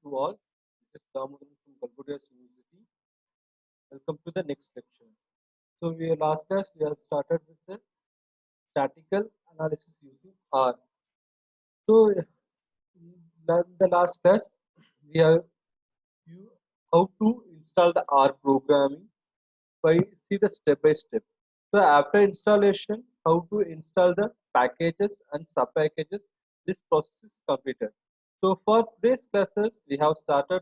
to all. This is Damodaran from Calcutta University. Welcome to the next lecture. So we last class we have started with the statical analysis using R. So in the last class we have you how to install the R programming by see the step by step. So after installation, how to install the packages and sub packages. This process is completed. So for today's classes, we have started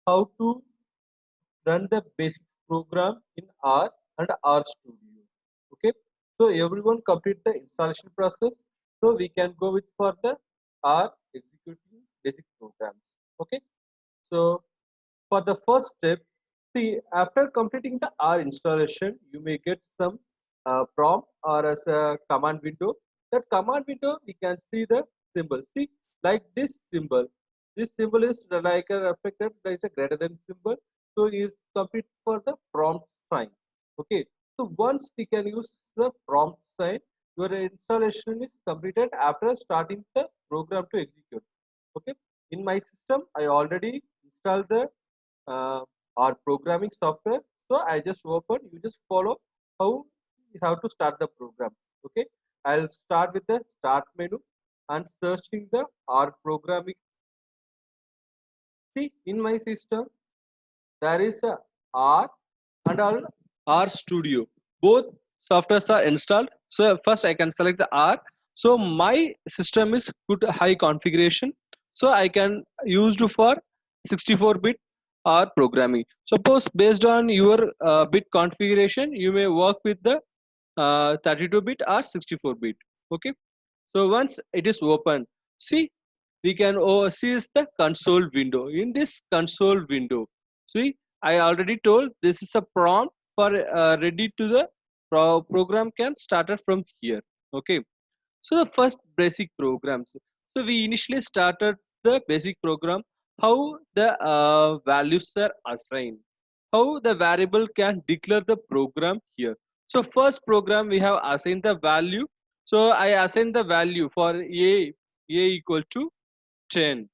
how to run the basics program in R and R Studio. Okay, so everyone complete the installation process. So we can go with for the R executing basic programs. Okay, so for the first step, see after completing the R installation, you may get some prompt or as a command window. That command window we can see the symbol. See like this symbol. This symbol is like a reflected like a greater than symbol. So is complete for the prompt sign. Okay. So once we can use the prompt sign, your installation is completed after starting the program to execute. Okay. In my system, I already installed the uh, our programming software. So I just open, you just follow how you have to start the program. Okay, I'll start with the start menu and searching the R programming. See in my system there is a R and R Studio. Both softwares are installed. So first I can select the R. So my system is good high configuration. So I can used for 64-bit R programming. Suppose based on your bit configuration, you may work with the 32-bit or 64-bit. Okay. So once it is open, see we can see is the console window. In this console window, see I already told this is a prompt for ready to the program can started from here. Okay, so the first basic programs. So we initially started the basic program, how the values are assigned, how the variable can declare the program here. So first program we have assigned the value. So I assign the value for a equal to 10.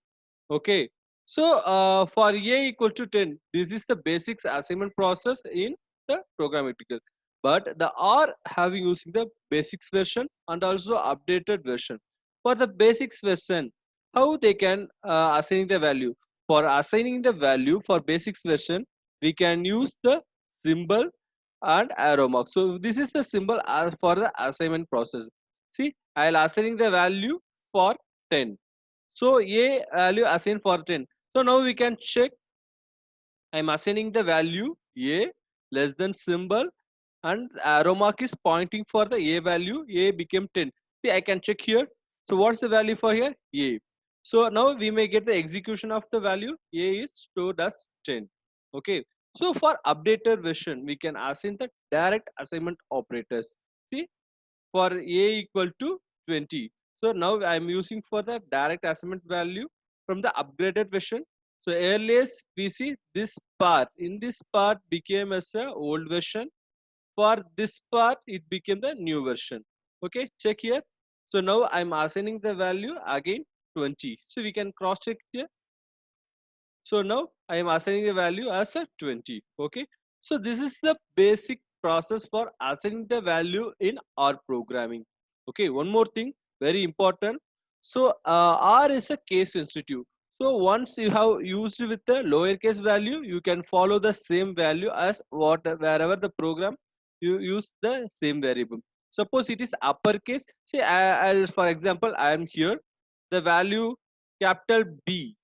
Okay. So for a equal to 10, this is the basics assignment process in the programmatical. But the R having using the basics version and also updated version. For the basics version, how they can assign the value. For assigning the value for basics version, we can use the symbol and arrow mark. So this is the symbol as for the assignment process. See, I'll assigning the value for 10. So a value assigned for 10. So now we can check. I'm assigning the value a less than symbol and arrow mark is pointing for the a value. A became 10. See, I can check here. So what's the value for here? A. So now we may get the execution of the value. A is stored as 10. Okay. So for updated version, we can assign the direct assignment operators. See, for a equal to 20. So now I'm using for the direct assignment value from the upgraded version. So earliest we see this part. In this part became as a old version. For this part it became the new version. Okay, check here. So now I'm assigning the value again 20. So we can cross check here. So now I am assigning the value as a 20. Okay. So this is the basic process for assigning the value in R programming. Okay. One more thing, very important. So R is a case sensitive. So once you have used with the lowercase value, you can follow the same value as what wherever the program you use the same variable. Suppose it is uppercase. Say I'll for example I am here. The value capital B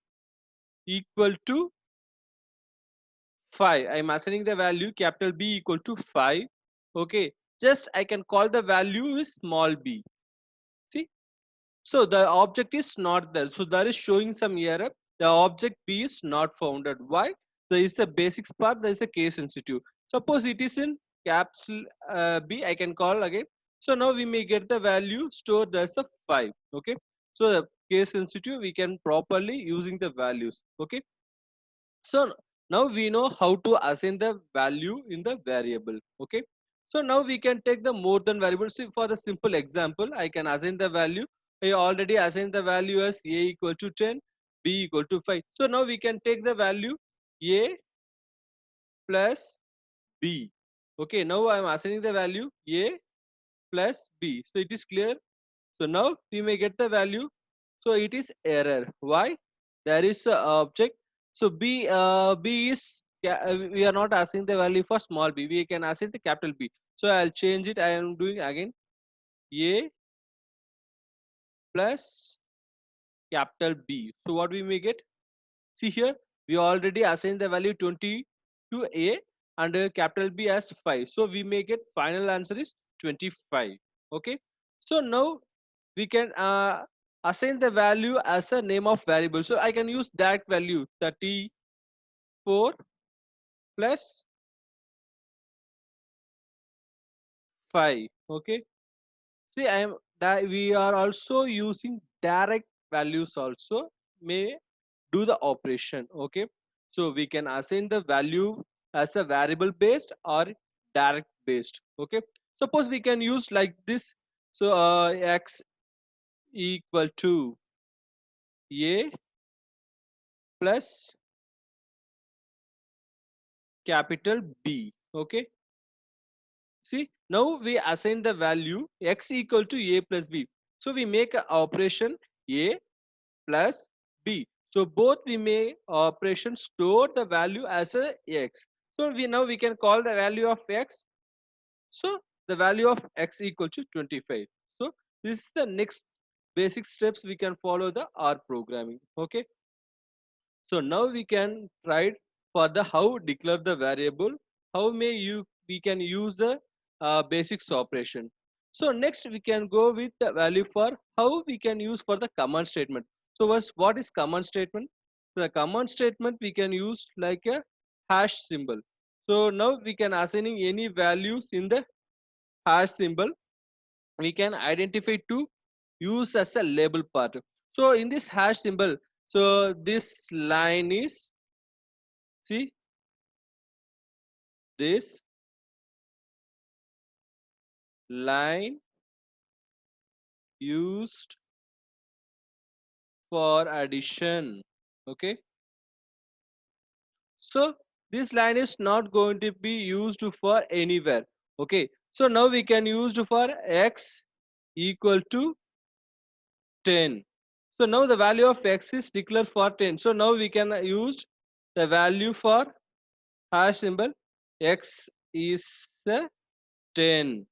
equal to 5. I'm assigning the value capital B equal to 5. Okay, just I can call the value is small b. See, so the object is not there. So that is showing some error. The object B is not founded. Why? There is a basics part. There is a case sensitive. Suppose it is in caps B. I can call again. So now we may get the value stored as a 5. Okay. So the case sensitive we can properly using the values. Okay. So now we know how to assign the value in the variable. Okay. So now we can take the more than variable. See, for the simple example, I can assign the value. I already assigned the value as a equal to 10. b equal to 5. So now we can take the value a plus b. Okay, now I am assigning the value a plus b. So it is clear. So now we may get the value. So it is error. Why? There is a object. So b is we are not asking the value for small b. We can assign the capital B. So I'll change it. I am doing again a plus capital B. So what we may get? See here, we already assigned the value 20 to A and capital B as 5. So we may get final answer is 25. Okay. So now we can assign the value as a name of variable. So I can use that value 34 plus 5. Okay. See, I am that we are also using direct values also may do the operation. Okay, so we can assign the value as a variable based or direct based. Okay, suppose we can use like this. So x equal to a plus capital B. Okay, see, now we assign the value x equal to a plus b. So we make an operation a plus b. So both we may operation store the value as a x. So we now we can call the value of x. So the value of x equal to 25. So this is the next basic steps we can follow the R programming. Okay. So now we can try for the how declare the variable, how may you we can use the basics operation. So next we can go with the value for how we can use for the command statement. So what is command statement? So the command statement we can use like a hash symbol. So now we can assigning any values in the hash symbol we can identify to use as a label part. So in this hash symbol, so this line is, see, this line used for addition. Okay, so this line is not going to be used for anywhere. Okay, so now we can use for x equal to 10. So now the value of x is declared for 10. So now we can use the value for hash symbol x is 10.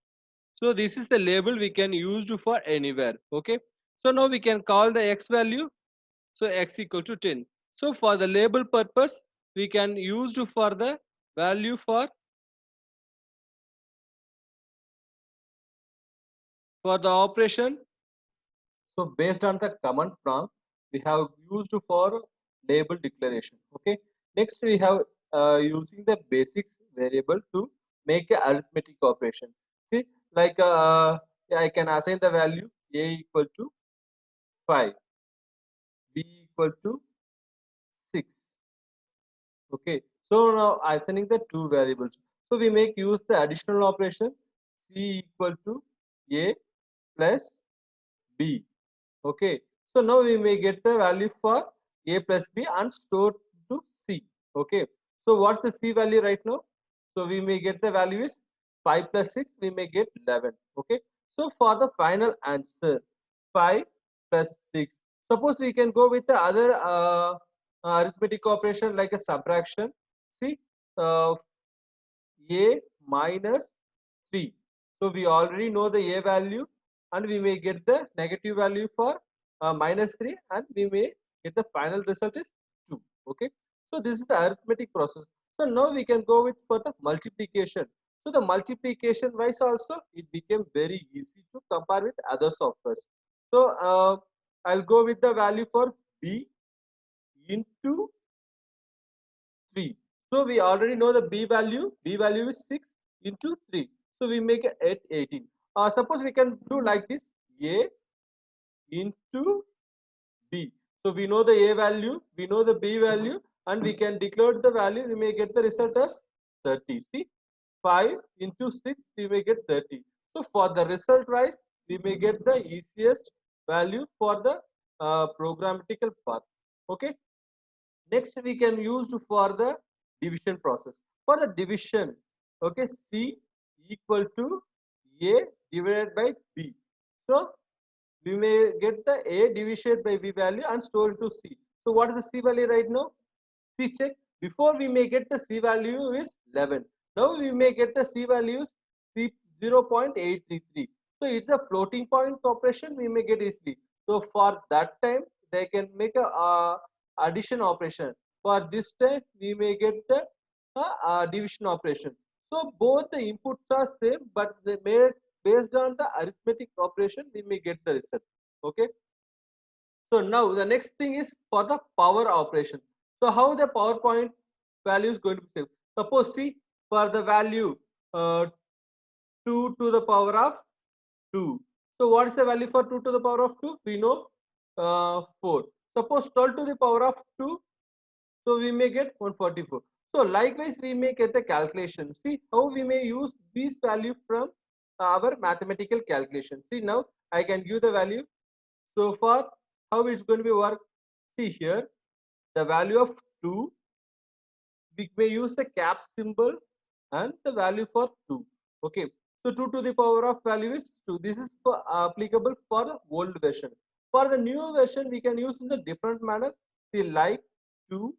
So this is the label we can use for anywhere. Okay, so now we can call the x value, so x equal to 10. So for the label purpose we can use for the value for the operation. So based on the command prompt we have used for label declaration. Okay, next we have using the basics variable to make a arithmetic operation. See, like I can assign the value a equal to 5, b equal to 6. Okay, so now assigning the two variables. So we make use the additional operation c equal to a plus b. Okay, so now we may get the value for a plus b and store to c. Okay, so what's the c value right now? So we may get the value is 5 plus 6, we may get 11. Okay, so for the final answer 5 plus 6, suppose we can go with the other arithmetic operation like a subtraction. See, uh, a minus 3. So we already know the a value and we may get the negative value for minus 3 and we may get the final result is 2. Okay, so this is the arithmetic process. So now we can go with for the multiplication. So the multiplication wise also it became very easy to compare with other softwares. So I'll go with the value for b into 3. So we already know the b value. B value is 6 into 3. So we make it 18. Suppose we can do like this, a into b. So we know the a value, we know the b value, and we can declare the value. We may get the result as 30. See, 5 into 6, we may get 30. So for the result wise, we may get the easiest value for the programmatical path. Okay. Next we can use for the division process. For the division, okay, C equal to A divided by B. So we may get the A divided by B value and store into C. So what is the C value right now? See, check. Before we may get the C value is 11. Now we may get the C values C 0.833. So it's a floating point operation we may get easily. So for that time they can make a addition operation. For this time we may get the division operation. So both the inputs are same, but they may based on the arithmetic operation we may get the result. Okay. So now the next thing is for the power operation. So how the PowerPoint value is going to be saved? Suppose see for the value uh, 2 to the power of 2. So what is the value for 2 to the power of 2? We know 4. Suppose 12 to the power of 2. So we may get 144. So likewise we may get the calculation. See how we may use these value from our mathematical calculation. See now I can give the value. So far how it's going to be work? See here the value of 2, we may use the cap symbol and the value for 2. Okay, so 2 to the power of value is 2. This is for applicable for the old version. For the new version we can use in the different manner. See like 2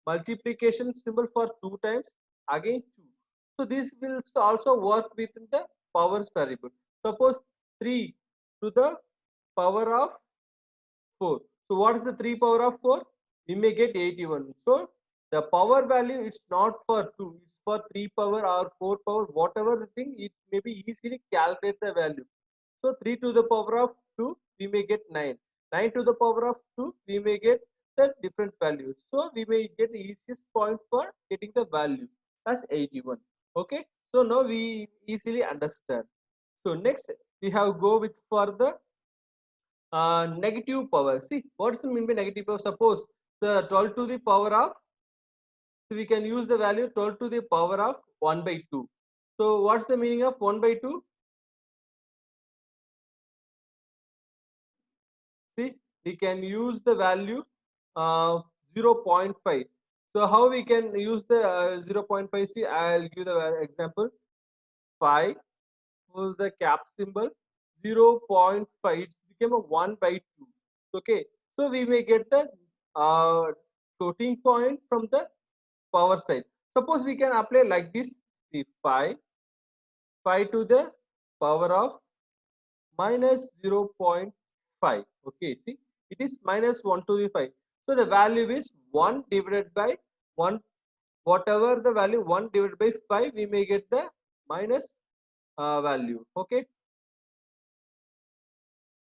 multiplication symbol for 2 times again 2. So this will also work within the powers variable. Suppose 3 to the power of 4. So what is the 3 power of 4? We may get 81. So the power value is not for 2, it's for 3 power or 4 power, whatever the thing, it may be easily calculate the value. So 3 to the power of 2 we may get 9. 9 to the power of 2 we may get the different values. So we may get the easiest point for getting the value as 81. Okay, so now we easily understand. So next we have go with for the negative power. See, what's the mean by negative power? Suppose the 12 to the power of, so we can use the value 12 to the power of 1 by 2. So what's the meaning of 1 by 2? See, we can use the value uh, 0.5. So how we can use the 0.5? See, I'll give the example. 5 was the cap symbol, 0.5 it became a 1 by 2. Okay, so we may get the floating point from the power side. Suppose we can apply like this. See 5 to the power of minus 0.5. Okay, see it is minus 1 to the 5. So the value is 1 divided by 1, whatever the value 1 divided by 5 we may get the minus value. Okay,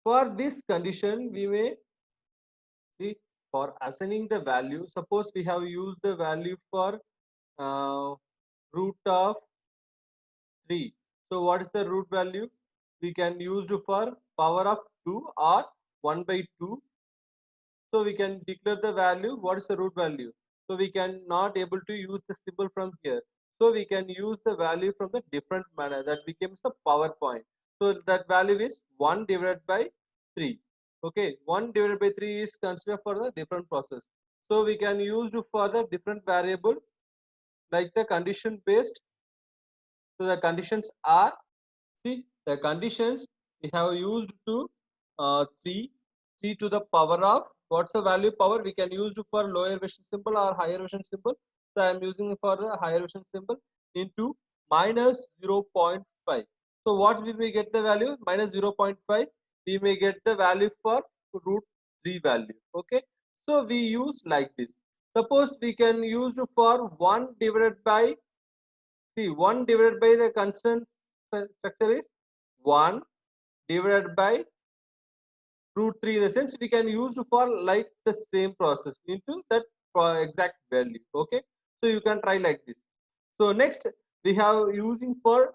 for this condition we may see for assigning the value. Suppose we have used the value for uh, root of 3. So what is the root value? We can use for power of 2 or 1 by 2. So we can declare the value. What is the root value? So we can not able to use the symbol from here. So we can use the value from the different manner that becomes the power point. So that value is 1 divided by 3. Okay, 1 divided by 3 is considered for the different process. So we can use for the different variable like the condition based. So the conditions are, see the conditions we have used to 3 to the power of, what's the value power we can use for lower version symbol or higher version symbol. So I am using for the higher version symbol into minus 0.5. So what we may get the value minus 0.5, we may get the value for root 3 value. Okay, so we use like this. Suppose we can use for 1 divided by, see 1 divided by the constant structure is 1 divided by root 3, in the sense we can use for like the same process into that exact value. Okay, so you can try like this. So next we have using for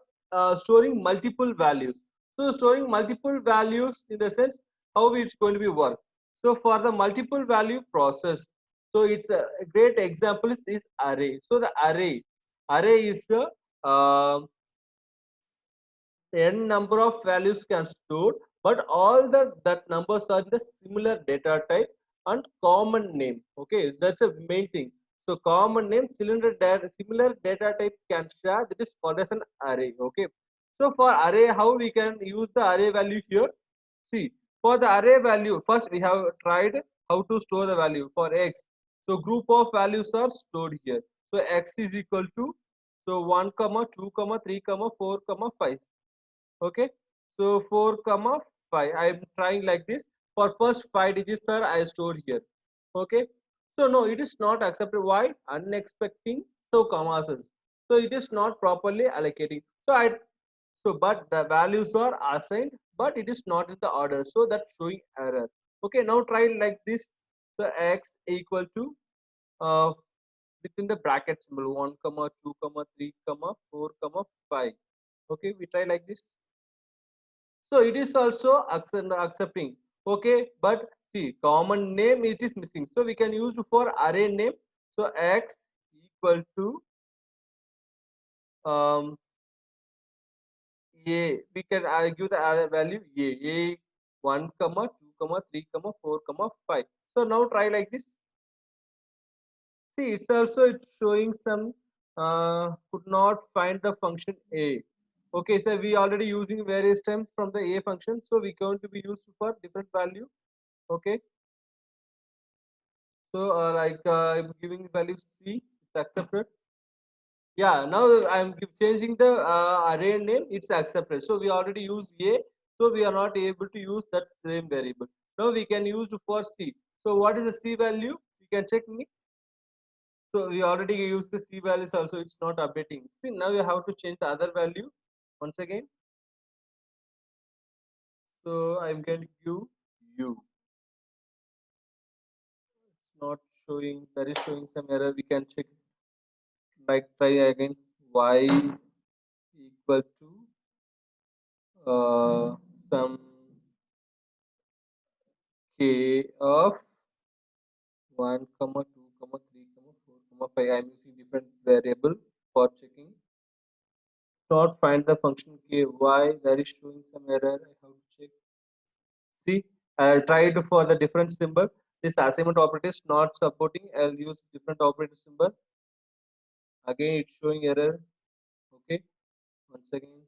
storing multiple values. So storing multiple values in the sense how it's going to be work. So for the multiple value process, so it's a great example is array. So the array is a n number of values can store, but all that numbers are the similar data type and common name. Okay, that's a main thing. So common name, similar data type can share, that is called as an array. Okay, so for array, how we can use the array value here? See, for the array value, first we have tried how to store the value for x. So group of values are stored here. So x is equal to, so 1 comma 2 comma 3 comma 4 comma 5. Okay, so 4 comma 5. I am trying like this. For first 5 digits are I stored here. Okay, so no, it is not accepted. Why? Unexpecting. So commas is. So it is not properly allocating. But the values are assigned, but it is not in the order. So that's showing error. Okay, now try like this. So x equal to uh, within the bracket symbol 1 comma 2 comma 3 comma 4 comma 5. Okay, we try like this. So it is also accepting. Okay, but see, common name it is missing. So we can use for array name. So x equal to a. We can give the array value a 1 comma 2 comma 3 comma 4 comma 5. So now try like this. See, it's showing some could not find the function a. Okay, so we already using various times from the a function, so we going to be used for different value. Okay, so I'm giving value c, it's accepted. Yeah, now changing the array name, it's accepted. So we already used a, so we are not able to use that same variable. Now we can use for c. So what is the c value? You can check me. So we already used the c values also, it's not updating. See, now you have to change the other value once again. So I'm going to give u. It's not showing, that is showing some error. We can check, like try again. Y equal to some k of 1 comma 2 comma 3 comma 4 comma 5. I'm using different variable for checking. Not find the function k. Why there is showing some error? I have to check. See, I tried for the different symbol. This assignment operator is not supporting. I'll use different operator symbol. Again, it's showing error. Okay, once again.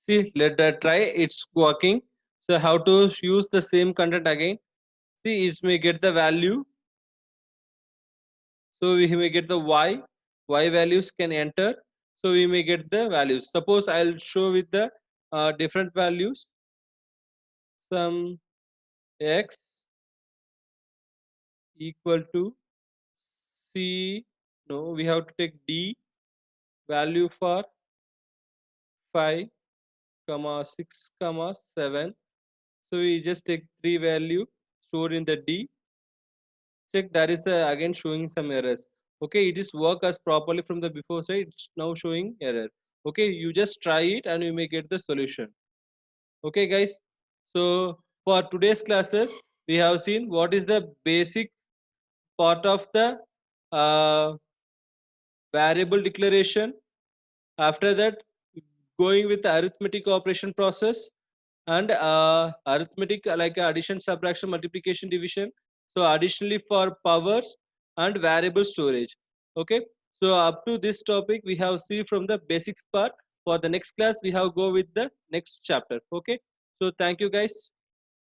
See, let that try. It's working. So how to use the same content again? See, it may get the value. So we may get the y values can enter. So we may get the values. Suppose I'll show with the different values. Some x equal to c. No, we have to take d value for 5 comma 6 comma 7. So we just take 3 value stored in the d. Check, that is again showing some errors. Okay, it is work as properly from the before side, it's now showing error. Okay, you just try it and you may get the solution. Okay guys, so for today's classes we have seen what is the basic part of the uh, variable declaration. After that, going with the arithmetic operation process and arithmetic like addition, subtraction, multiplication, division. So additionally for powers and variable storage. Okay, so up to this topic we have see from the basics part. For the next class we have go with the next chapter. Okay, so thank you guys.